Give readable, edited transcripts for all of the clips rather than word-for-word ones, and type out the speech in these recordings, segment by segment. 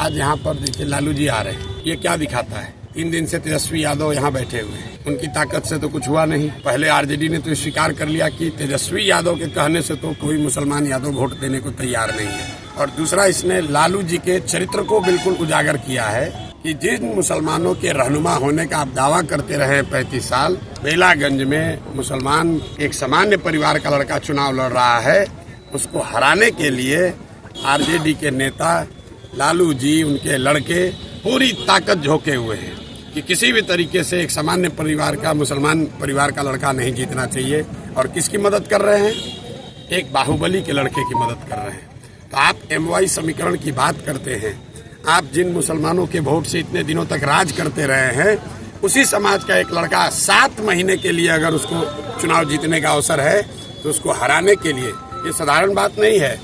आज यहाँ पर देखिए लालू जी आ रहे हैं, ये क्या दिखाता है? 3 दिन से तेजस्वी यादव यहाँ बैठे हुए हैं, उनकी ताकत से तो कुछ हुआ नहीं। पहले आरजेडी ने तो स्वीकार कर लिया कि तेजस्वी यादव के कहने से तो कोई मुसलमान यादव वोट देने को तैयार नहीं है। और दूसरा, इसने लालू जी के चरित्र को बिल्कुल उजागर किया है कि जिन मुसलमानों के रहनुमा होने का आप दावा करते रहे 35 साल, बेलागंज में मुसलमान एक सामान्य परिवार का लड़का चुनाव लड़ रहा है, उसको हराने के लिए आरजेडी के नेता लालू जी, उनके लड़के पूरी ताकत झोंके हुए हैं कि किसी भी तरीके से एक सामान्य परिवार का, मुसलमान परिवार का लड़का नहीं जीतना चाहिए। और किसकी मदद कर रहे हैं? एक बाहुबली के लड़के की मदद कर रहे हैं। तो आप MY समीकरण की बात करते हैं, आप जिन मुसलमानों के वोट से इतने दिनों तक राज करते रहे हैं, उसी समाज का एक लड़का 7 महीने के लिए अगर उसको चुनाव जीतने का अवसर है तो उसको हराने के लिए, ये साधारण बात नहीं है।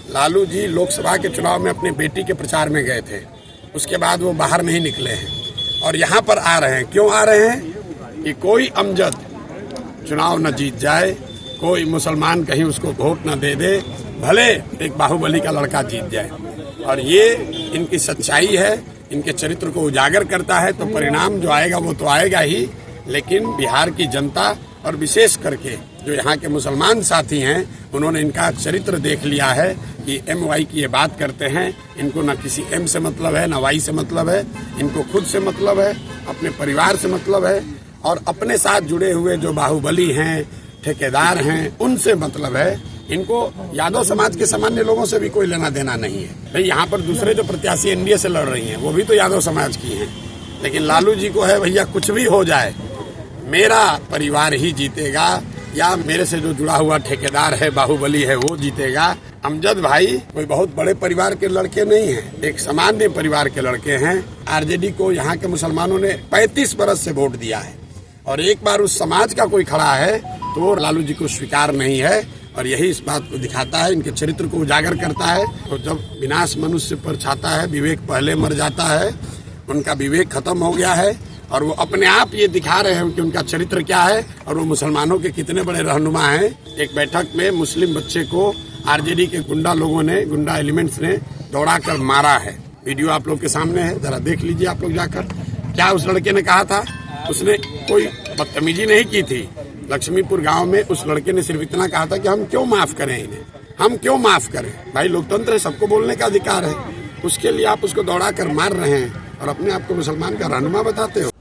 लालू जी लोकसभा के चुनाव में अपनी बेटी के प्रचार में गए थे, उसके बाद वो बाहर नहीं निकले हैं और यहाँ पर आ रहे हैं। क्यों आ रहे हैं? कि कोई अमजद चुनाव न जीत जाए, कोई मुसलमान कहीं उसको वोट न दे दे, भले एक बाहुबली का लड़का जीत जाए। और ये इनकी सच्चाई है, इनके चरित्र को उजागर करता है। तो परिणाम जो आएगा वो तो आएगा ही, लेकिन बिहार की जनता और विशेष करके जो यहाँ के मुसलमान साथी हैं, उन्होंने इनका चरित्र देख लिया है कि MY की ये बात करते हैं, इनको न किसी M से मतलब है, न Y से मतलब है, इनको खुद से मतलब है, अपने परिवार से मतलब है, और अपने साथ जुड़े हुए जो बाहुबली हैं, ठेकेदार हैं, उनसे मतलब है। इनको यादव समाज के सामान्य लोगों से भी कोई लेना देना नहीं है। भाई यहाँ पर दूसरे जो प्रत्याशी NDA से लड़ रही हैं, वो भी तो यादव समाज की हैं, लेकिन लालू जी को है भैया कुछ भी हो जाए, मेरा परिवार ही जीतेगा, या मेरे से जो जुड़ा हुआ ठेकेदार है, बाहुबली है, वो जीतेगा। अमजद भाई कोई बहुत बड़े परिवार के लड़के नहीं हैं, एक सामान्य परिवार के लड़के हैं। आरजेडी को यहाँ के मुसलमानों ने 35 बरस से वोट दिया है, और एक बार उस समाज का कोई खड़ा है तो लालू जी को स्वीकार नहीं है। और यही इस बात को दिखाता है, इनके चरित्र को उजागर करता है। तो जब विनाश मनुष्य पर छाता है, विवेक पहले मर जाता है। उनका विवेक खत्म हो गया है और वो अपने आप ये दिखा रहे हैं कि उनका चरित्र क्या है और वो मुसलमानों के कितने बड़े रहनुमा हैं। एक बैठक में मुस्लिम बच्चे को आरजेडी के गुंडा लोगों ने, गुंडा एलिमेंट्स ने दौड़ा कर मारा है। वीडियो आप लोग के सामने है, जरा देख लीजिए आप लोग जाकर। क्या उस लड़के ने कहा था? उसने कोई बदतमीजी नहीं की थी। लक्ष्मीपुर गांव में उस लड़के ने सिर्फ इतना कहा था कि हम क्यों माफ करें इन्हें, हम क्यों माफ करें। भाई लोकतंत्र है, सबको बोलने का अधिकार है। उसके लिए आप उसको दौड़ा कर मार रहे हैं और अपने आप को मुसलमान का रहनुमा बताते हो।